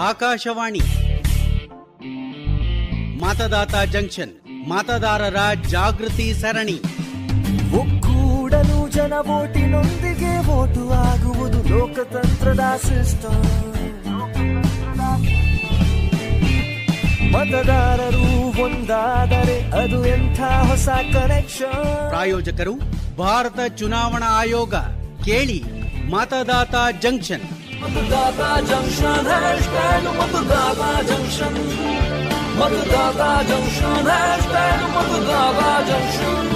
Akashvani ಮತದಾತ junction, ಮತದಾರರ ಜಾಗೃತಿ ಸರಣಿ. ಒಕ್ಕೂಡಲು ಜನ ವೋಟಿನೊಂದಿಗೆ ವೋಟು ಆಗುವುದು ಲೋಕತಂತ್ರದ ಸಿಸ್ಟಮ್. ಮತದಾರರು ಒಂದಾದರೆ ಅದು ಎಂಥ ಹೊಸ ಕನೆಕ್ಷನ್. ಪ್ರಾಯೋಜಕರು ಭಾರತ ಚುನಾವಣಾ ಆಯೋಗ. ಕೇಳಿ ಮತದಾತ ಜಂಕ್ಷನ್. ಮತದಾತ ಜಂಕ್ಷನ್ ಹ್ಯಾಶ್ಟ್ಯಾಗ್ ಮತದಾತ ಜಂಕ್ಷನ್. ಮತದಾತ ಜಂಕ್ಷನ್ ಹ್ಯಾಶ್ಟ್ಯಾಗ್ ಮತದಾತ ಜಂಕ್ಷನ್.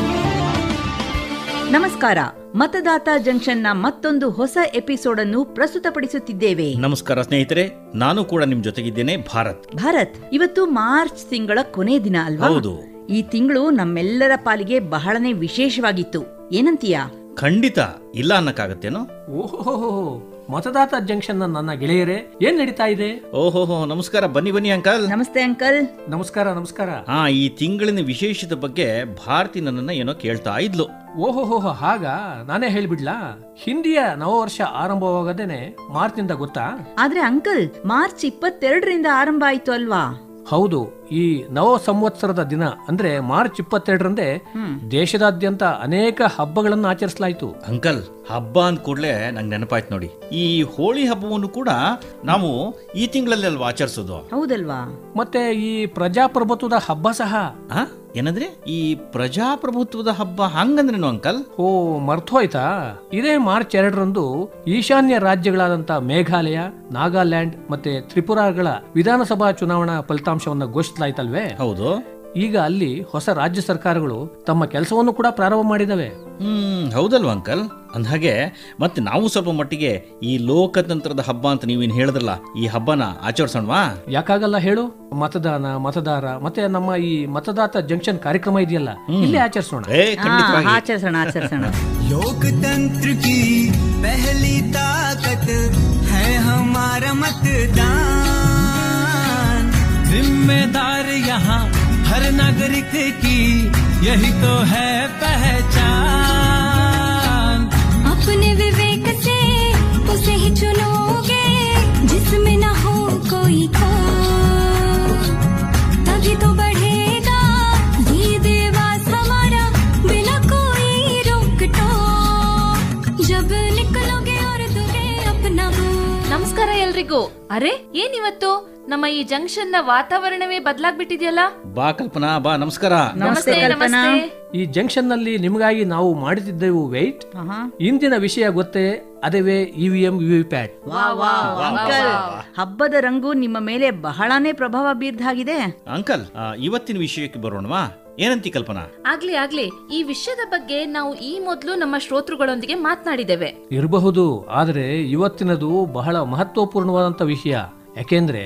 ನಮಸ್ಕಾರ. ಮತದಾತ ಜಂಕ್ಷನ್ನ ಮತ್ತೊಂದು ಹೊಸ ಎಪಿಸೋಡ್ ಅನ್ನು ಪ್ರಸ್ತುತಪಡಿಸುತ್ತಿದ್ದೇವೆ. ನಮಸ್ಕಾರ ಸ್ನೇಹಿತರೆ, ನಾನು ಕೂಡ ನಿಮ್ ಜೊತೆಗಿದ್ದೇನೆ. ಭಾರತ್ ಇವತ್ತು ಮಾರ್ಚ್ ತಿಂಗಳ ಕೊನೆ ದಿನ ಅಲ್ವಾ? ಹೌದು. ಈ ತಿಂಗಳು ನಮ್ಮೆಲ್ಲರ ಪಾಲಿಗೆ ಬಹಳನೇ ವಿಶೇಷವಾಗಿತ್ತು. ಏನಂತೀಯಾ? ಖಂಡಿತ ಇಲ್ಲ ಅನ್ನಕ್ಕಾಗತ್ತೇನೋ. ಓಹೋ, ಮತದಾತ ಜಂಕ್ಷನ್ ನನ್ನ ಗೆಳೆಯರೇ, ಏನ್ ನಡೀತಾ ಇದೆ? ಓಹೋ, ನಮಸ್ಕಾರ. ಬನ್ನಿ ಅಂಕಲ್. ನಮಸ್ತೆ ಅಂಕಲ್. ನಮಸ್ಕಾರ. ಈ ತಿಂಗಳಿನ ವಿಶೇಷತೆ ಬಗ್ಗೆ ಭಾರತಿ ನನ್ನನ್ನ ಏನೋ ಕೇಳ್ತಾ ಇದ್ಲು. ಓಹೋ, ಹಾಗ ನಾನೇ ಹೇಳ್ಬಿಡ್ಲಾ? ಹಿಂದಿಯ ನವವರ್ಷ ಆರಂಭವಾಗದೇನೆ ಮಾರ್ಚ್ನಿಂದ ಗೊತ್ತಾ? ಆದ್ರೆ ಅಂಕಲ್, ಮಾರ್ಚ್ 22ರಿಂದ ಆರಂಭ ಆಯ್ತು ಅಲ್ವಾ? ಹೌದು. ಈ ನವ ಸಂವತ್ಸರದ ದಿನ ಅಂದ್ರೆ ಮಾರ್ಚ್ 22ರಂದೇ ದೇಶದಾದ್ಯಂತ ಅನೇಕ ಹಬ್ಬಗಳನ್ನು ಆಚರಿಸಲಾಯಿತು. ಅಂಕಲ್, ಹಬ್ಬ ಅಂದ ಕೂಡಲೇ ನಂಗೆ ನೆನಪಾಯ್ತು ನೋಡಿ. ಈ ಹೋಳಿ ಹಬ್ಬವನ್ನು ಕೂಡ ನಾವು ಈ ತಿಂಗಳಲ್ಲಿ ಅಲ್ವಾ ಆಚರಿಸೋದು? ಹೌದಲ್ವಾ? ಮತ್ತೆ ಈ ಪ್ರಜಾಪ್ರಭುತ್ವದ ಹಬ್ಬ ಸಹ. ಏನಂದ್ರೆ ಈ ಪ್ರಜಾಪ್ರಭುತ್ವದ ಹಬ್ಬ ಹಂಗಂದ್ರೇನು ಅಂಕಲ್? ಓ, ಮರ್ತೋಯ್ತಾ? ಇದೇ ಮಾರ್ಚ್ 2ರಂದು ಈಶಾನ್ಯ ರಾಜ್ಯಗಳಾದಂತ ಮೇಘಾಲಯ, ನಾಗಾಲ್ಯಾಂಡ್ ಮತ್ತೆ ತ್ರಿಪುರಾಗಳ ವಿಧಾನಸಭಾ ಚುನಾವಣಾ ಫಲಿತಾಂಶವನ್ನು ಘೋಷಿಸಲಾಯ್ತಲ್ವೇ? ಹೌದು. ಈಗ ಅಲ್ಲಿ ಹೊಸ ರಾಜ್ಯ ಸರ್ಕಾರಗಳು ತಮ್ಮ ಕೆಲಸವನ್ನು ಕೂಡ ಪ್ರಾರಂಭ ಮಾಡಿದವೆ. ಹೌದಲ್ವಾ ಅಂಕಲ್? ಅಂದ್ಹಾಗೆ ಮತ್ತೆ ನಾವು ಸ್ವಲ್ಪ ಮಟ್ಟಿಗೆ ಈ ಲೋಕತಂತ್ರದ ಹಬ್ಬ ಅಂತ ನೀವೇನು ಹೇಳಿದ್ರಲ್ಲ, ಈ ಹಬ್ಬನ ಆಚರಿಸೋಣವಾ? ಯಾಕಾಗಲ್ಲ ಹೇಳು. ಮತದಾರ ಮತ್ತೆ ನಮ್ಮ ಈ ಮತದಾತ ಜಂಕ್ಷನ್ ಕಾರ್ಯಕ್ರಮ ಇದೆಯಲ್ಲ, ಇಲ್ಲಿ ಆಚರಿಸೋಣ. ಆಚರಿಸೋಣ. लोकतंत्र की पहली ताकत है हमारा मतदान. जिम्मेदार यहाँ हर नागरिक की यही तो है पहचान. अपने विवेक से उसे ही चुनोगे जिसमें न हो कोई खोट, तभी तो बढ़ेगा ये देवास हमारा बिना कोई रोक टोक. जब निकलोगे और दोगे अपना वोट. ನಮಸ್ಕಾರ ಎಲ್ರಿಗೂ. ಅರೆ, ಏನಿವತ್ತು ನಮ್ಮ ಈ ಜಂಕ್ಷನ್ ನ ವಾತಾವರಣವೇ ಬದಲಾಗ್ಬಿಟ್ಟಿದೆಯಲ್ಲ? ಬಾ ಕಲ್ಪನಾ, ಬಾ. ನಮಸ್ಕಾರ. ನಮಸ್ತೆ. ಈ ಜಂಕ್ಷನ್ ನಲ್ಲಿ ನಿಮಗಾಗಿ ನಾವು ಮಾಡುತ್ತಿದ್ದೆವು ವೇಟ್. ಇಂದಿನ ವಿಷಯ ಗೊತ್ತೇ? ಅದೇವೇ ಇವಿಎಂ ವಿವಿಪ್ಯಾಟ್. ಹಬ್ಬದ ರಂಗು ನಿಮ್ಮ ಮೇಲೆ ಬಹಳನೇ ಪ್ರಭಾವ ಬೀರ್ದಾಗಿದೆ. ಅಂಕಲ್, ಇವತ್ತಿನ ವಿಷಯಕ್ಕೆ ಬರೋಣವಾ? ಏನಂತಿ ಕಲ್ಪನಾ? ಆಗ್ಲಿ. ಈ ವಿಷಯದ ಬಗ್ಗೆ ನಾವು ಈ ಮೊದಲು ನಮ್ಮ ಶ್ರೋತೃಗಳೊಂದಿಗೆ ಮಾತನಾಡಿದ್ದೇವೆ. ಇರಬಹುದು, ಆದ್ರೆ ಇವತ್ತಿನದು ಬಹಳ ಮಹತ್ವಪೂರ್ಣವಾದಂತ ವಿಷಯ. ಯಾಕೆಂದ್ರೆ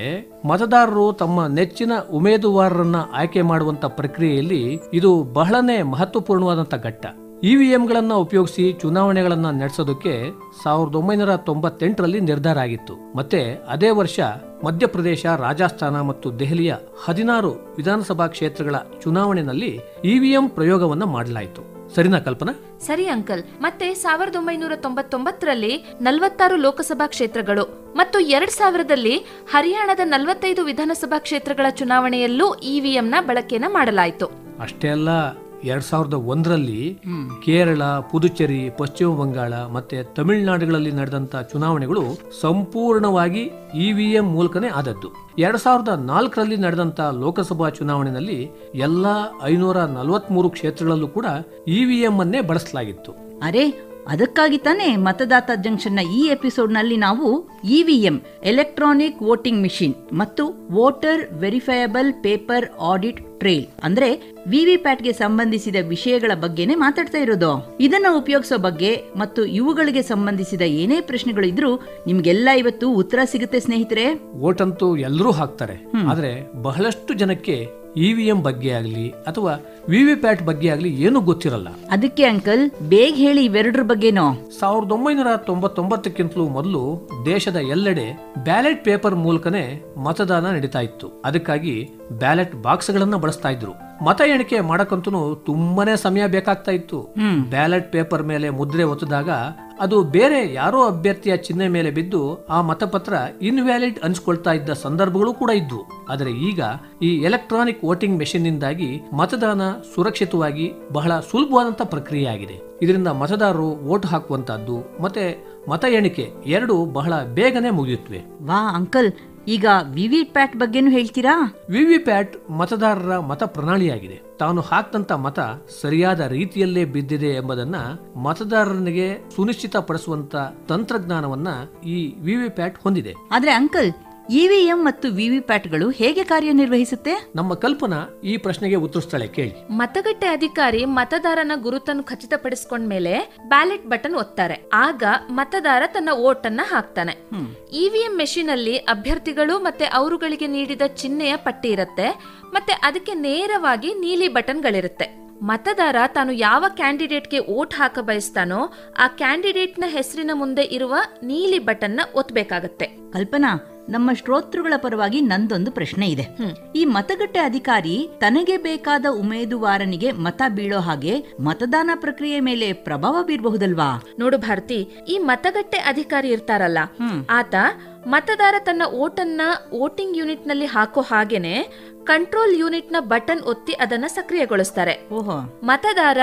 ಮತದಾರರು ತಮ್ಮ ನೆಚ್ಚಿನ ಉಮೇದುವಾರರನ್ನ ಆಯ್ಕೆ ಮಾಡುವಂತ ಪ್ರಕ್ರಿಯೆಯಲ್ಲಿ ಇದು ಬಹಳನೇ ಮಹತ್ವಪೂರ್ಣವಾದಂತ ಘಟ್ಟ. ಇವಿಎಂಗಳನ್ನ ಉಪಯೋಗಿಸಿ ಚುನಾವಣೆಗಳನ್ನ ನಡೆಸೋದಕ್ಕೆ 1998ರಲ್ಲಿ ನಿರ್ಧಾರ ಆಗಿತ್ತು. ಮತ್ತೆ ಅದೇ ವರ್ಷ ಮಧ್ಯಪ್ರದೇಶ, ರಾಜಸ್ಥಾನ ಮತ್ತು ದೆಹಲಿಯ 16 ವಿಧಾನಸಭಾ ಕ್ಷೇತ್ರಗಳ ಚುನಾವಣೆಯಲ್ಲಿ ಇವಿಎಂ ಪ್ರಯೋಗವನ್ನ ಮಾಡಲಾಯಿತು. ಸರಿನಾ ಕಲ್ಪನಾ? ಸರಿ ಅಂಕಲ್. ಮತ್ತೆ 1999ರಲ್ಲಿ 46 ಲೋಕಸಭಾ ಕ್ಷೇತ್ರಗಳು ಮತ್ತು 2000ರಲ್ಲಿ ಹರಿಯಾಣದ 45 ವಿಧಾನಸಭಾ ಕ್ಷೇತ್ರಗಳ ಚುನಾವಣೆಯಲ್ಲೂ ಇವಿಎಂನ ಬಳಕೆನ ಮಾಡಲಾಯಿತು. ಅಷ್ಟೇ ಅಲ್ಲ, 2001ರಲ್ಲಿ ಕೇರಳ, ಪುದುಚೇರಿ, ಪಶ್ಚಿಮ ಬಂಗಾಳ ಮತ್ತೆ ತಮಿಳುನಾಡುಗಳಲ್ಲಿ ನಡೆದಂತ ಚುನಾವಣೆಗಳು ಸಂಪೂರ್ಣವಾಗಿ ಇವಿಎಂ ಮೂಲಕನೇ ಆದದ್ದು. 2004ರಲ್ಲಿ ನಡೆದಂತ ಲೋಕಸಭಾ ಚುನಾವಣೆಯಲ್ಲಿ ಎಲ್ಲಾ 543 ಕ್ಷೇತ್ರಗಳಲ್ಲೂ ಕೂಡ ಇವಿಎಂ ಅನ್ನೇ ಬಳಸಲಾಗಿತ್ತು. ಅರೆ, ಅದಕ್ಕಾಗಿ ತಾನೇ ಮತದಾತ ಜಂಕ್ಷನ್ನ ಈ ಎಪಿಸೋಡ್ ನಲ್ಲಿ ನಾವು ಇವಿಎಂ, ಎಲೆಕ್ಟ್ರಾನಿಕ್ ವೋಟಿಂಗ್ ಮಿಷಿನ್ ಮತ್ತು voter verifiable paper audit trail ಅಂದ್ರೆ ವಿವಿಪ್ಯಾಟ್ಗೆ ಸಂಬಂಧಿಸಿದ ವಿಷಯಗಳ ಬಗ್ಗೆನೇ ಮಾತಾಡ್ತಾ ಇರೋದು. ಇದನ್ನ ಉಪಯೋಗಿಸೋ ಬಗ್ಗೆ ಮತ್ತು ಇವುಗಳಿಗೆ ಸಂಬಂಧಿಸಿದ ಏನೇ ಪ್ರಶ್ನೆಗಳು ಇದ್ರೂ ನಿಮ್ಗೆಲ್ಲ ಇವತ್ತು ಉತ್ತರ ಸಿಗುತ್ತೆ ಸ್ನೇಹಿತರೆ. ವೋಟ್ ಅಂತೂ ಎಲ್ಲರೂ ಹಾಕ್ತಾರೆ, ಆದ್ರೆ ಬಹಳಷ್ಟು ಜನಕ್ಕೆ ಇವಿಎಂ ಬಗ್ಗೆ ಆಗ್ಲಿ ಅಥವಾ ವಿವಿಪ್ಯಾಟ್ ಬಗ್ಗೆ ಆಗ್ಲಿ ಏನು ಗೊತ್ತಿರಲ್ಲ. ಅದಕ್ಕೆ ಅಂಕಲ್, ಬೇಗ ಹೇಳಿ ಇವೆರಡರ ಬಗ್ಗೆನೋ. 1999ಕ್ಕಿಂತಲೂ ಮೊದಲು ದೇಶದ ಎಲ್ಲೆಡೆ ಬ್ಯಾಲೆಟ್ ಪೇಪರ್ ಮೂಲಕನೇ ಮತದಾನ ನಡೀತಾ ಇತ್ತು. ಅದಕ್ಕಾಗಿ ಬ್ಯಾಲೆಟ್ ಬಾಕ್ಸ್ ಗಳನ್ನ ಬಳಸ್ತಾ ಇದ್ರು. ಮತ ಎಣಿಕೆ ಮಾಡಕ್ಕಂತೂ ತುಂಬಾನೇ ಸಮಯ ಬೇಕಾಗ್ತಾ ಇತ್ತು. ಬ್ಯಾಲೆಟ್ ಪೇಪರ್ ಮೇಲೆ ಮುದ್ರೆ ಒತ್ತದಾಗ ಅದು ಬೇರೆ ಯಾರೋ ಅಭ್ಯರ್ಥಿಯ ಚಿಹ್ನೆ ಮೇಲೆ ಬಿದ್ದು ಆ ಮತಪತ್ರ ಇನ್ವ್ಯಾಲಿಡ್ ಅನ್ಸ್ಕೊಳ್ತಾ ಇದ್ದ ಸಂದರ್ಭಗಳು ಕೂಡ ಇದ್ವು. ಆದರೆ ಈಗ ಈ ಎಲೆಕ್ಟ್ರಾನಿಕ್ ವೋಟಿಂಗ್ ಮೆಷಿನ್ ನಿಂದಾಗಿ ಮತದಾನ ಸುರಕ್ಷಿತವಾಗಿ ಬಹಳ ಸುಲಭವಾದಂತ ಪ್ರಕ್ರಿಯೆ ಆಗಿದೆ. ಇದರಿಂದ ಮತದಾರರು ವೋಟ್ ಹಾಕುವಂತಹದ್ದು ಮತ್ತೆ ಮತ ಎಣಿಕೆ ಎರಡು ಬಹಳ ಬೇಗನೆ ಮುಗಿಯುತ್ತವೆ. ವಾ ಅಂಕಲ್, ಈಗ ವಿವಿ ಪ್ಯಾಟ್ ಬಗ್ಗೆನೂ ಹೇಳ್ತೀರಾ? ವಿವಿ ಪ್ಯಾಟ್ ಮತದಾರರ ಮತ ಪ್ರಣಾಳಿಯಾಗಿದೆ. ತಾನು ಹಾಕ್ತಂತ ಮತ ಸರಿಯಾದ ರೀತಿಯಲ್ಲೇ ಬಿದ್ದಿದೆ ಎಂಬುದನ್ನ ಮತದಾರನಿಗೆ ಸುನಿಶ್ಚಿತಪಡಿಸುವಂತ ತಂತ್ರಜ್ಞಾನವನ್ನ ಈ ವಿವಿ ಪ್ಯಾಟ್ ಹೊಂದಿದೆ. ಆದ್ರೆ ಅಂಕಲ್, ಇವಿಎಂ ಮತ್ತು ವಿವಿ ಪ್ಯಾಟ್ಗಳು ಹೇಗೆ ಕಾರ್ಯನಿರ್ವಹಿಸುತ್ತೆ? ನಮ್ಮ ಕಲ್ಪನಾ ಈ ಪ್ರಶ್ನೆಗೆ ಉತ್ತರಿಸ್ತಾಳೆ, ಕೇಳಿ. ಮತಗಟ್ಟೆ ಅಧಿಕಾರಿ ಮತದಾರನ ಗುರುತನ್ನು ಖಚಿತಪಡಿಸಿಕೊಂಡ್ಮೇಲೆ ಬ್ಯಾಲೆಟ್ ಬಟನ್ ಒತ್ತಾರೆ. ಆಗ ಮತದಾರ ತನ್ನ ವೋಟ್ ಅನ್ನ ಹಾಕ್ತಾನೆ. ಇವಿಎಂ ಮೆಷಿನ್ ಅಲ್ಲಿ ಅಭ್ಯರ್ಥಿಗಳು ಮತ್ತೆ ಅವರುಗಳಿಗೆ ನೀಡಿದ ಚಿಹ್ನೆಯ ಪಟ್ಟಿ ಇರುತ್ತೆ. ಮತ್ತೆ ಅದಕ್ಕೆ ನೇರವಾಗಿ ನೀಲಿ ಬಟನ್ಗಳಿರುತ್ತೆ. ಮತದಾರ ತಾನು ಯಾವ ಕ್ಯಾಂಡಿಡೇಟ್ಗೆ ವೋಟ್ ಹಾಕ ಬಯಸ್ತಾನೋ ಆ ಕ್ಯಾಂಡಿಡೇಟ್ನ ಹೆಸರಿನ ಮುಂದೆ ಇರುವ ನೀಲಿ ಬಟನ್ ನ ಒತ್ತಬೇಕಾಗತ್ತೆ. ಕಲ್ಪನಾ, ನಮ್ಮ ಶ್ರೋತೃಗಳ ಪರವಾಗಿ ನಂದೊಂದು ಪ್ರಶ್ನೆ ಇದೆ. ಈ ಮತಗಟ್ಟೆ ಅಧಿಕಾರಿ ತನಗೆ ಬೇಕಾದ ಉಮೇದುವಾರನಿಗೆ ಮತ ಬೀಳೋ ಹಾಗೆ ಮತದಾನ ಪ್ರಕ್ರಿಯೆ ಮೇಲೆ ಪ್ರಭಾವ ಬೀರಬಹುದಲ್ವಾ? ನೋಡು ಭಾರತಿ, ಈ ಮತಗಟ್ಟೆ ಅಧಿಕಾರಿ ಇರ್ತಾರಲ್ಲ, ಆತ ಮತದಾರ ತನ್ನ ವೋಟನ್ನ ವೋಟಿಂಗ್ ಯೂನಿಟ್ ನಲ್ಲಿ ಹಾಕೋ ಹಾಗೇನೆ ಕಂಟ್ರೋಲ್ ಯೂನಿಟ್ ನ ಬಟನ್ ಒತ್ತಿ ಅದನ್ನ ಸಕ್ರಿಯಗೊಳಿಸ್ತಾರೆ. ಮತದಾರ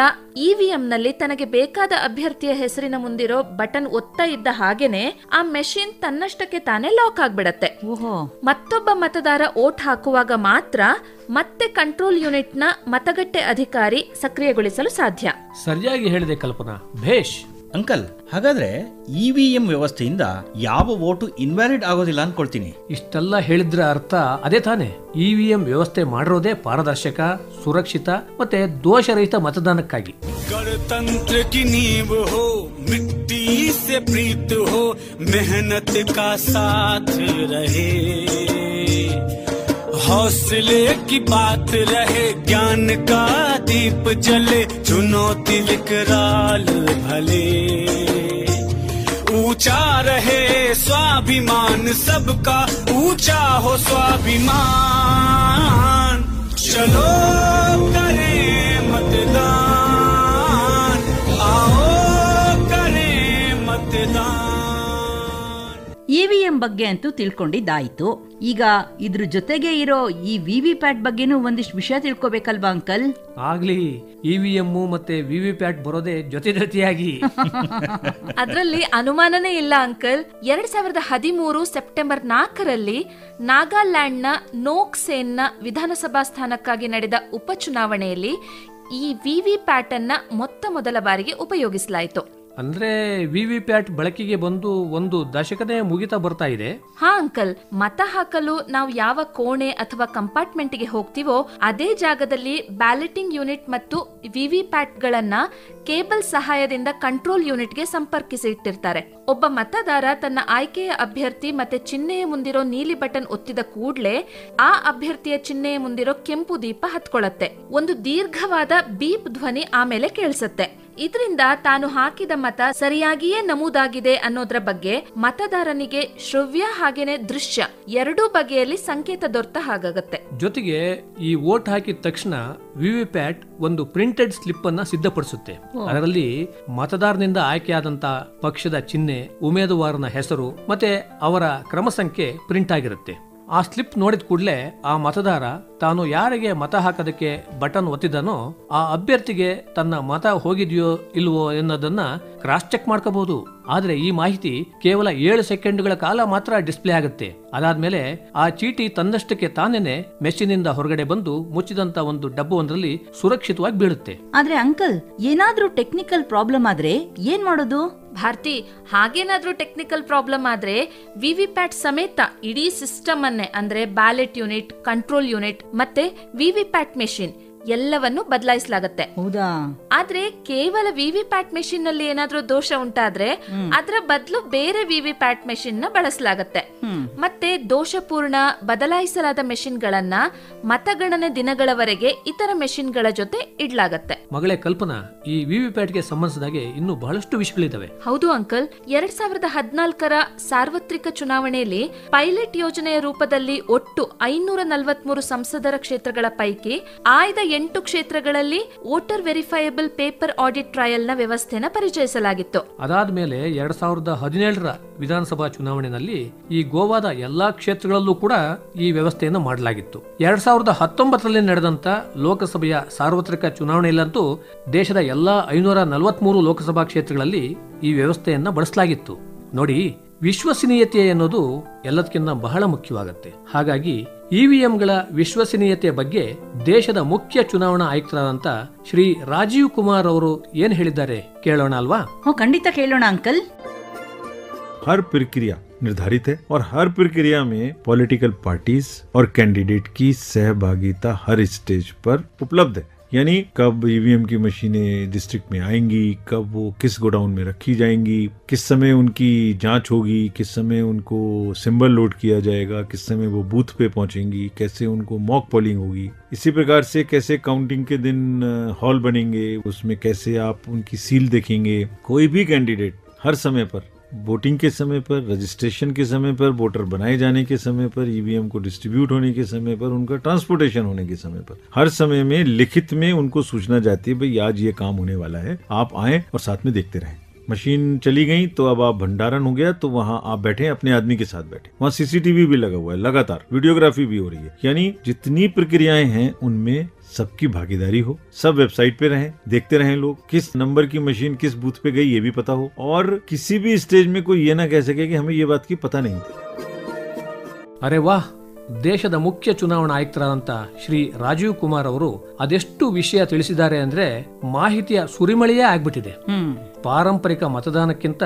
ಇವಿಎಂ ನಲ್ಲಿ ತನಗೆ ಬೇಕಾದ ಅಭ್ಯರ್ಥಿಯ ಹೆಸರಿನ ಮುಂದಿರೋ ಬಟನ್ ಒತ್ತಾ ಇದ್ದ ಹಾಗೇನೆ ಆ ಮೆಷಿನ್ ತನ್ನಷ್ಟಕ್ಕೆ ತಾನೇ ಲಾಕ್ ಆಗ್ಬಿಡತ್ತೆ. ಮತ್ತೊಬ್ಬ ಮತದಾರ ವೋಟ್ ಹಾಕುವಾಗ ಮಾತ್ರ ಮತ್ತೆ ಕಂಟ್ರೋಲ್ ಯೂನಿಟ್ ನ ಮತಗಟ್ಟೆ ಅಧಿಕಾರಿ ಸಕ್ರಿಯಗೊಳಿಸಲು ಸಾಧ್ಯ. ಸರಿಯಾಗಿ ಹೇಳಿದೆ ಕಲ್ಪನಾ, ಭೇಷ್. ಅಂಕಲ್, ಹಾಗಾದ್ರೆ ಇವಿಎಂ ವ್ಯವಸ್ಥೆಯಿಂದ ಯಾವ ವೋಟು ಇನ್ವ್ಯಾಲಿಡ್ ಆಗೋದಿಲ್ಲ ಅನ್ಕೊಳ್ತೀನಿ. ಇಷ್ಟೆಲ್ಲ ಹೇಳಿದ್ರ ಅರ್ಥ ಅದೇ ತಾನೆ. ಇವಿಎಂ ವ್ಯವಸ್ಥೆ ಮಾಡಿರೋದೇ ಪಾರದರ್ಶಕ, ಸುರಕ್ಷಿತ ಮತ್ತೆ ದೋಷರಹಿತ ಮತದಾನಕ್ಕಾಗಿ. गणतंत्र की नींव हो, मिट्टी से प्रीत हो, मेहनत का साथ रहे, हौसले की बात रहे, ज्ञान का दीप जले, चुनौती विकराल भले, ऊंचा रहे स्वाभिमान सबका, ऊंचा हो स्वाभिमान, चलो करें मतदान, आओ करें मतदान. ಇವಿಎಂ ಬಗ್ಗೆ ಅಂತೂ ತಿಳ್ಕೊಂಡಿದ್ದಾಯ್ತು. ಈಗ ಇದ್ರ ಜೊತೆಗೆ ಇರೋ ಈ ವಿವಿ ಪ್ಯಾಟ್ ಬಗ್ಗೆನೂ ಒಂದಿಷ್ಟು ವಿಷಯ ತಿಳ್ಕೊಬೇಕಲ್ವಾ ಅಂಕಲ್? ಆಗ್ಲಿ, ಇವಿಎಂ ಮತ್ತೆ ವಿವಿ ಪ್ಯಾಟ್ ಬರೋದೇ ಜೊತೆಯಾಗಿ. ಅದರಲ್ಲಿ ಅನುಮಾನನೇ ಇಲ್ಲ ಅಂಕಲ್. 2013 ಸೆಪ್ಟೆಂಬರ್ 4ರಲ್ಲಿ ನಾಗಾಲ್ಯಾಂಡ್ ನ ನೋಕ್ಸೇನ್ ನ ವಿಧಾನಸಭಾ ಸ್ಥಾನಕ್ಕಾಗಿ ನಡೆದ ಉಪಚುನಾವಣೆಯಲ್ಲಿ ಈ ವಿವಿ ಪ್ಯಾಟ್ ಅನ್ನ ಮೊದಲ ಬಾರಿಗೆ ಉಪಯೋಗಿಸಲಾಯಿತು. ಅಂದ್ರೆ ವಿವಿ ಪ್ಯಾಟ್ ಬಳಕೆಗೆ ಬಂದು ಒಂದು ದಶಕದೇ ಮುಗಿತಾ ಬರ್ತಾ ಇದೆ. ಹಾ ಅಂಕಲ್, ಮತ ಹಾಕಲು ನಾವು ಯಾವ ಕೋಣೆ ಅಥವಾ ಕಂಪಾರ್ಟ್ಮೆಂಟ್ ಗೆ ಹೋಗ್ತೀವೋ ಅದೇ ಜಾಗದಲ್ಲಿ ಬ್ಯಾಲೆಟಿಂಗ್ ಯೂನಿಟ್ ಮತ್ತು ವಿವಿ ಪ್ಯಾಟ್ ಗಳನ್ನ ಕೇಬಲ್ ಸಹಾಯದಿಂದ ಕಂಟ್ರೋಲ್ ಯೂನಿಟ್ ಗೆ ಸಂಪರ್ಕಿಸಿ ಇಟ್ಟಿರ್ತಾರೆ. ಒಬ್ಬ ಮತದಾರ ತನ್ನ ಆಯ್ಕೆಯ ಅಭ್ಯರ್ಥಿ ಮತ್ತೆ ಚಿಹ್ನೆಯ ಮುಂದಿರೋ ನೀಲಿ ಬಟನ್ ಒತ್ತಿದ ಕೂಡ್ಲೆ ಆ ಅಭ್ಯರ್ಥಿಯ ಚಿಹ್ನೆಯ ಮುಂದಿರೋ ಕೆಂಪು ದೀಪ ಹತ್ಕೊಳ್ಳತ್ತೆ. ಒಂದು ದೀರ್ಘವಾದ ಬೀಪ್ ಧ್ವನಿ ಆಮೇಲೆ ಕೇಳಿಸುತ್ತೆ. ಇದರಿಂದ ತಾನು ಹಾಕಿದ ಮತ ಸರಿಯಾಗಿಯೇ ನಮೂದಾಗಿದೆ ಅನ್ನೋದ್ರ ಬಗ್ಗೆ ಮತದಾರನಿಗೆ ಶ್ರವ್ಯ ಹಾಗೇನೆ ದೃಶ್ಯ ಎರಡೂ ಬಗೆಯಲ್ಲಿ ಸಂಕೇತ ದೊರೆತ ಹಾಗಾಗತ್ತೆ. ಜೊತೆಗೆ ಈ ವೋಟ್ ಹಾಕಿದ ತಕ್ಷಣ ವಿವಿ ಪ್ಯಾಟ್ ಒಂದು ಪ್ರಿಂಟೆಡ್ ಸ್ಲಿಪ್ ಅನ್ನ ಸಿದ್ಧಪಡಿಸುತ್ತೆ. ಅದರಲ್ಲಿ ಮತದಾರನಿಂದ ಆಯ್ಕೆಯಾದಂತ ಪಕ್ಷದ ಚಿಹ್ನೆ, ಉಮೇದುವಾರನ ಹೆಸರು ಮತ್ತೆ ಅವರ ಕ್ರಮ ಸಂಖ್ಯೆ ಪ್ರಿಂಟ್ ಆಗಿರುತ್ತೆ. ಆ ಸ್ಲಿಪ್ ನೋಡಿದ ಕೂಡಲೇ ಆ ಮತದಾರ ತಾನು ಯಾರಿಗೆ ಮತ ಹಾಕೋದಕ್ಕೆ ಬಟನ್ ಒತ್ತಿದನೋ ಆ ಅಭ್ಯರ್ಥಿಗೆ ತನ್ನ ಮತ ಹೋಗಿದೆಯೋ ಇಲ್ವೋ ಎನ್ನೋದನ್ನ ಕ್ರಾಸ್ ಚೆಕ್ ಮಾಡ್ಕೋಬಹುದು. ಆದ್ರೆ ಈ ಮಾಹಿತಿ ಕೇವಲ 7 ಸೆಕೆಂಡ್ಗಳ ಕಾಲ ಮಾತ್ರ ಡಿಸ್ಪ್ಲೇ ಆಗುತ್ತೆ. ಅದಾದ್ಮೇಲೆ ಆ ಚೀಟಿ ತನ್ನಷ್ಟಕ್ಕೆ ತಾನೇನೆ ಮೆಷಿನಿಂದ ಹೊರಗಡೆ ಬಂದು ಮುಚ್ಚಿದಂತ ಒಂದು ಡಬ್ಬವೊಂದರಲ್ಲಿ ಸುರಕ್ಷಿತವಾಗಿ ಬೀಳುತ್ತೆ. ಆದ್ರೆ ಅಂಕಲ್, ಏನಾದ್ರೂ ಟೆಕ್ನಿಕಲ್ ಪ್ರಾಬ್ಲಮ್ ಆದ್ರೆ ಏನ್ ಮಾಡೋದು? ಭಾರತಿ, ಹಾಗೇನಾದ್ರೂ ಟೆಕ್ನಿಕಲ್ ಪ್ರಾಬ್ಲಮ್ ಆದ್ರೆ ವಿವಿ ಪ್ಯಾಟ್ ಸಮೇತ ಇಡೀ ಸಿಸ್ಟಮ್ ಅನ್ನೇ ಅಂದ್ರೆ ಬ್ಯಾಲೆಟ್ ಯೂನಿಟ್, ಕಂಟ್ರೋಲ್ ಯೂನಿಟ್ ಮತ್ತೆ ವಿವಿ ಪ್ಯಾಟ್ ಮೆಷಿನ್ ಎಲ್ಲವನ್ನು ಬದಲಾಯಿಸಲಾಗುತ್ತೆ. ಹೌದಾ? ಆದ್ರೆ ಕೇವಲ ವಿವಿ ಪ್ಯಾಟ್ ಮೆಷಿನ್ ನಲ್ಲಿ ಏನಾದ್ರೂ ದೋಷ ಉಂಟಾದ್ರೆ ಅದರ ಬದಲು ಬೇರೆ ವಿವಿ ಪ್ಯಾಟ್ ಮೆಷಿನ್ ನ ಬಳಸಲಾಗುತ್ತೆ. ಮತ್ತೆ ದೋಷಪೂರ್ಣ ಬದಲಾಯಿಸಲಾದ ಮೆಷಿನ್ ಗಳನ್ನ ಮತಗಣನೆ ದಿನಗಳವರೆಗೆ ಇತರ ಮೆಷಿನ್ ಗಳ ಜೊತೆ ಇಡ್ಲಾಗತ್ತೆ. ಮಗಳೇ ಕಲ್ಪನಾ, ಈ ವಿವಿ ಪ್ಯಾಟ್ ಗೆ ಸಂಬಂಧಿಸಿದಾಗೆ ಇನ್ನೂ ಬಹಳಷ್ಟು ವಿಷಯಗಳಿದಾವೆ. ಹೌದು ಅಂಕಲ್, 2014ರ ಸಾರ್ವತ್ರಿಕ ಚುನಾವಣೆಯಲ್ಲಿ ಪೈಲಟ್ ಯೋಜನೆಯ ರೂಪದಲ್ಲಿ ಒಟ್ಟು 543 ಸಂಸದರ ಕ್ಷೇತ್ರಗಳ ಪೈಕಿ ಆಯ್ದ 8 ಕ್ಷೇತ್ರಗಳಲ್ಲಿ voter verifiable paper audit trial ನ ವ್ಯವಸ್ಥೆನ ಪರಿಚಯಿಸಲಾಗಿತ್ತು. ಅದಾದ್ಮೇಲೆ 2017ರ ವಿಧಾನಸಭಾ ಚುನಾವಣೆಯಲ್ಲಿ ಈ ಗೋವಾದ ಎಲ್ಲಾ ಕ್ಷೇತ್ರಗಳಲ್ಲೂ ಕೂಡ ಈ ವ್ಯವಸ್ಥೆಯನ್ನು ಮಾಡಲಾಗಿತ್ತು. 2019ರಲ್ಲಿ ನಡೆದಂತ ಲೋಕಸಭೆಯ ಸಾರ್ವತ್ರಿಕ ಚುನಾವಣೆಯಲ್ಲಂತೂ ದೇಶದ ಎಲ್ಲಾ 543 ಲೋಕಸಭಾ ಕ್ಷೇತ್ರಗಳಲ್ಲಿ ಈ ವ್ಯವಸ್ಥೆಯನ್ನ ಬಳಸಲಾಗಿತ್ತು. ನೋಡಿ, ವಿಶ್ವಸನೀಯತೆ ಅನ್ನೋದು ಎಲ್ಲದಕ್ಕಿಂತ ಬಹಳ ಮುಖ್ಯವಾಗುತ್ತೆ. ಹಾಗಾಗಿ ಇವಿಎಂಗಳ ವಿಶ್ವಸನೀಯತೆ ಬಗ್ಗೆ ದೇಶದ ಮುಖ್ಯ ಚುನಾವಣಾ ಆಯುಕ್ತರಾದಂತ ಶ್ರೀ ರಾಜೀವ್ ಕುಮಾರ್ ಅವರು ಏನ್ ಹೇಳಿದ್ದಾರೆ ಕೇಳೋಣ ಅಲ್ವಾ? ಖಂಡಿತ ಕೇಳೋಣ ಅಂಕಲ್. हर प्रक्रिया निर्धारित है और हर प्रक्रिया में पॉलिटिकल पार्टीज और कैंडिडेट की सहभागिता हर स्टेज पर उपलब्ध है. यानी कब ईवीएम की मशीनें डिस्ट्रिक्ट में आएंगी, कब वो किस गोडाउन में रखी जाएंगी, किस समय उनकी जांच होगी, किस समय उनको सिंबल लोड किया जाएगा, किस समय वो बूथ पे पहुंचेंगी, कैसे उनको मॉक पोलिंग होगी. इसी प्रकार से कैसे काउंटिंग के दिन हॉल बनेंगे, उसमें कैसे आप उनकी सील देखेंगे. कोई भी कैंडिडेट हर समय पर, वोटिंग के समय पर, रजिस्ट्रेशन के समय पर, वोटर बनाए जाने के समय पर, ईवीएम को डिस्ट्रीब्यूट होने के समय पर, उनका ट्रांसपोर्टेशन होने के समय पर, हर समय में लिखित में उनको सूचना जाती है, भाई आज ये काम होने वाला है, आप आए और साथ में देखते रहें. मशीन चली गई तो अब आप भंडारण हो गया तो वहाँ आप बैठे अपने आदमी के साथ बैठे. वहाँ सीसीटीवी भी लगा हुआ है, लगातार वीडियोग्राफी भी हो रही है. यानी जितनी प्रक्रियाएं हैं उनमें सबकी भागीदारी हो. सब वेबसाइट पे रहें, देखते रहें लोग, किस नंबर की मशीन किस बूथ पे गई ये भी पता हो. और किसी भी स्टेज में कोई ये ना कह सके कि हमें ये बात की पता नहीं थी. ಅರೆ ವಾಹ್, ದೇಶದ ಮುಖ್ಯ ಚುನಾವಣಾ ಆಯುಕ್ತರಾದಂತ ಶ್ರೀ ರಾಜೀವ್ ಕುಮಾರ್ ಅವರು ಅದೆಷ್ಟು ವಿಷಯ ತಿಳಿಸಿದ್ದಾರೆ ಅಂದ್ರೆ ಮಾಹಿತಿಯ ಸುರಿಮಳೆಯೇ ಆಗ್ಬಿಟ್ಟಿದೆ. ಪಾರಂಪರಿಕ ಮತದಾನಕ್ಕಿಂತ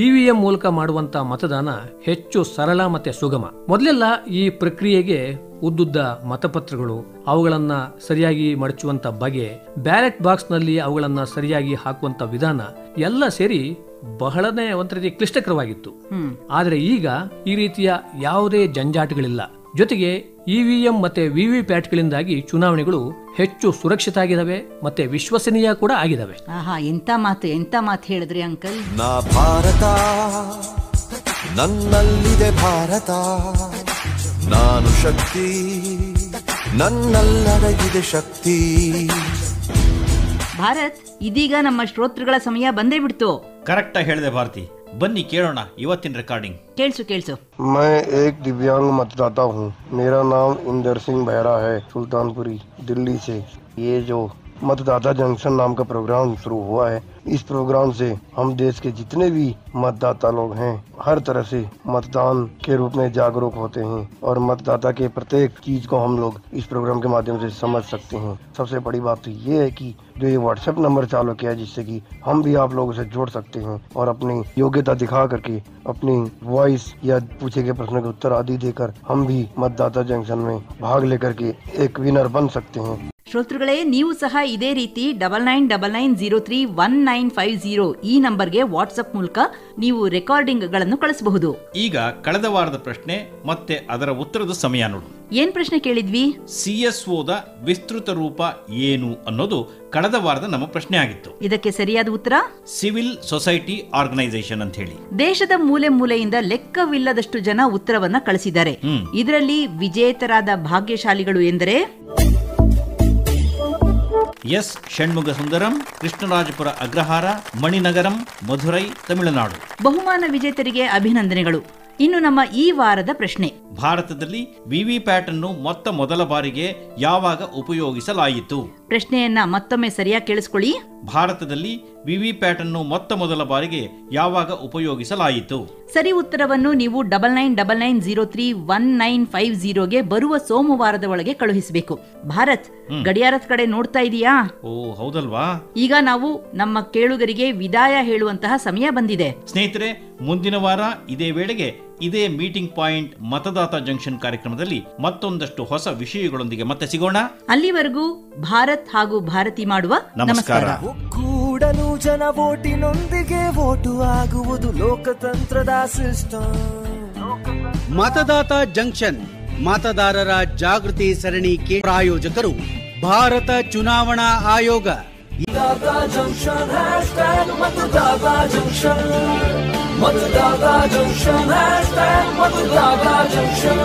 ಇವಿಎಂ ಮೂಲಕ ಮಾಡುವಂತ ಮತದಾನ ಹೆಚ್ಚು ಸರಳ ಮತ್ತೆ ಸುಗಮ. ಮೊದಲೆಲ್ಲ ಈ ಪ್ರಕ್ರಿಯೆಗೆ ಉದ್ದುದ್ದ ಮತಪತ್ರಗಳು, ಅವುಗಳನ್ನ ಸರಿಯಾಗಿ ಮಡಚುವಂತ ಬಗೆ, ಬ್ಯಾಲೆಟ್ ಬಾಕ್ಸ್ ನಲ್ಲಿ ಅವುಗಳನ್ನ ಸರಿಯಾಗಿ ಹಾಕುವಂತ ವಿಧಾನ ಎಲ್ಲ ಸೇರಿ ಬಹಳನೇ ಒಂದ್ ರೀತಿ ಕ್ಲಿಷ್ಟಕರವಾಗಿತ್ತು. ಆದ್ರೆ ಈಗ ಈ ರೀತಿಯ ಯಾವುದೇ ಜಂಜಾಟಗಳಿಲ್ಲ. ಜೊತೆಗೆ ಇವಿಎಂ ಮತ್ತೆ ವಿವಿ ಪ್ಯಾಟ್ಗಳಿಂದಾಗಿ ಚುನಾವಣೆಗಳು ಹೆಚ್ಚು ಸುರಕ್ಷಿತ ಆಗಿದಾವೆ ಮತ್ತೆ ವಿಶ್ವಸನೀಯ ಕೂಡ ಆಗಿದಾವೆ. ಎಂತ ಮಾತು ಹೇಳಿದ್ರಿ ಅಂಕಲ್. ನಾ ಭಾರತ, ನನ್ನಲ್ಲಿದೆ ಭಾರತ, ನಾನು ಶಕ್ತಿ, ನನ್ನಲ್ಲಡಗಿದೆ ಶಕ್ತಿ. ಭಾರತ್, ಇದೀಗ ನಮ್ಮ ಶ್ರೋತೃಗಳ ಸಮಯ ಬಂದೇ ಬಿಡ್ತು. ಕರೆಕ್ಟ್ ಆಗಿ ಹೇಳಿದೆ ಭಾರತಿ. ಬನ್ನಿ ಕೇಳೋಣ ಇವತ್ತಿನ ರೆಕಾರ್ಡಿಂಗ್. ಕೇಳಿಸು. मैं एक दिव्यांग मतदाता हूँ. मेरा नाम इंदर सिंह बहरा है, सुल्तानपुरी, दिल्ली से. ये जो मतदाता जंक्शन नाम का प्रोग्राम शुरू हुआ है, इस प्रोग्राम से हम देश के जितने भी मतदाता लोग हैं हर तरह से मतदान के रूप में जागरूक होते हैं और मतदाता के प्रत्येक चीज को हम लोग इस प्रोग्राम के माध्यम से समझ सकते हैं. सबसे बड़ी बात तो ये है कि जो ये व्हाट्सएप नंबर चालू किया है जिससे कि हम भी आप लोगों से जोड़ सकते हैं और अपनी योग्यता दिखा करके अपनी वॉइस या पूछे गए प्रश्न के उत्तर आदि देकर हम भी मतदाता जंक्शन में भाग लेकर के एक विनर बन सकते हैं. ಶ್ರೋತೃಗಳೇ, ನೀವು ಸಹ ಇದೇ ರೀತಿ 9999031950 ಈ ನಂಬರ್ಗೆ ವಾಟ್ಸ್ಆಪ್ ಮೂಲಕ ನೀವು ರೆಕಾರ್ಡಿಂಗ್ ಗಳನ್ನು ಕಳಿಸಬಹುದು. ಈಗ ಕಳೆದ ವಾರದ ಪ್ರಶ್ನೆ ಮತ್ತೆ ಅದರ ಉತ್ತರದ ಸಮಯ ನೋಡು. ಏನ್ ಪ್ರಶ್ನೆ ಕೇಳಿದ್ವಿ? CSOದ ವಿಸ್ತೃತ ರೂಪ ಏನು ಅನ್ನೋದು ಕಳೆದ ವಾರದ ನಮ್ಮ ಪ್ರಶ್ನೆ ಆಗಿತ್ತು. ಇದಕ್ಕೆ ಸರಿಯಾದ ಉತ್ತರ ಸಿವಿಲ್ ಸೊಸೈಟಿ ಆರ್ಗನೈಸೇಷನ್ ಅಂತ ಹೇಳಿ. ದೇಶದ ಮೂಲೆ ಮೂಲೆಯಿಂದ ಲೆಕ್ಕವಿಲ್ಲದಷ್ಟು ಜನ ಉತ್ತರವನ್ನ ಕಳಿಸಿದ್ದಾರೆ. ಇದರಲ್ಲಿ ವಿಜೇತರಾದ ಭಾಗ್ಯಶಾಲಿಗಳು ಎಂದರೆ ಎಸ್ ಷಣ್ಮುಗ ಸುಂದರಂ, ಕೃಷ್ಣರಾಜಪುರ ಅಗ್ರಹಾರ, ಮಣಿನಗರಂ, ಮಧುರೈ, ತಮಿಳುನಾಡು. ಬಹುಮಾನ ವಿಜೇತರಿಗೆ ಅಭಿನಂದನೆಗಳು. ಇನ್ನು ನಮ್ಮ ಈ ವಾರದ ಪ್ರಶ್ನೆ, ಭಾರತದಲ್ಲಿ ವಿವಿಪ್ಯಾಟ್ ಅನ್ನು ಮೊದಲ ಬಾರಿಗೆ ಯಾವಾಗ ಉಪಯೋಗಿಸಲಾಯಿತು? ಪ್ರಶ್ನೆಯನ್ನ ಮತ್ತೊಮ್ಮೆ ಸರಿಯಾಗಿ ಕೇಳಿಸ್ಕೊಳ್ಳಿ. ಭಾರತದಲ್ಲಿ ವಿವಿಪ್ಯಾಟ್ ಅನ್ನು ಮೊದಲ ಬಾರಿಗೆ ಯಾವಾಗ ಉಪಯೋಗಿಸಲಾಯಿತು? ಸರಿ ಉತ್ತರವನ್ನು ನೀವು 9999031950ಗೆ ಬರುವ ಸೋಮವಾರದ ಒಳಗೆ ಕಳುಹಿಸಬೇಕು. ಭಾರತ್, ಗಡಿಯಾರದ ಕಡೆ ನೋಡ್ತಾ ಇದೀಯಾ? ಓ ಹೌದಲ್ವಾ. ಈಗ ನಾವು ನಮ್ಮ ಕೇಳುಗರಿಗೆ ವಿದಾಯ ಹೇಳುವಂತಹ ಸಮಯ ಬಂದಿದೆ. ಸ್ನೇಹಿತರೆ, ಮುಂದಿನ ವಾರ ಇದೇ ವೇಳೆಗೆ ಇದೇ ಮೀಟಿಂಗ್ ಪಾಯಿಂಟ್ ಮತದಾತ ಜಂಕ್ಷನ್ ಕಾರ್ಯಕ್ರಮದಲ್ಲಿ ಮತ್ತೊಂದಷ್ಟು ಹೊಸ ವಿಷಯಗಳೊಂದಿಗೆ ಮತ್ತೆ ಸಿಗೋಣ. ಅಲ್ಲಿವರೆಗೂ ಭಾರತ್ ಹಾಗೂ ಭಾರತಿ ಮಾಡುವ ನಮಸ್ಕಾರ. ಕೂಡಲು ಜನ ವೋಟಿನೊಂದಿಗೆ ವೋಟು ಆಗುವುದು ಲೋಕತಂತ್ರದ ಸಿಸ್ಟಮ್. ಮತದಾತ ಜಂಕ್ಷನ್ ಮತದಾರರ ಜಾಗೃತಿ ಸರಣಿ ಪ್ರಾಯೋಜಕರು ಭಾರತ ಚುನಾವಣಾ ಆಯೋಗ. मतदाता जंक्शन हैशटैग मतदाता जंक्शन, मतदाता जंक्शन हैशटैग मतदाता जंक्शन.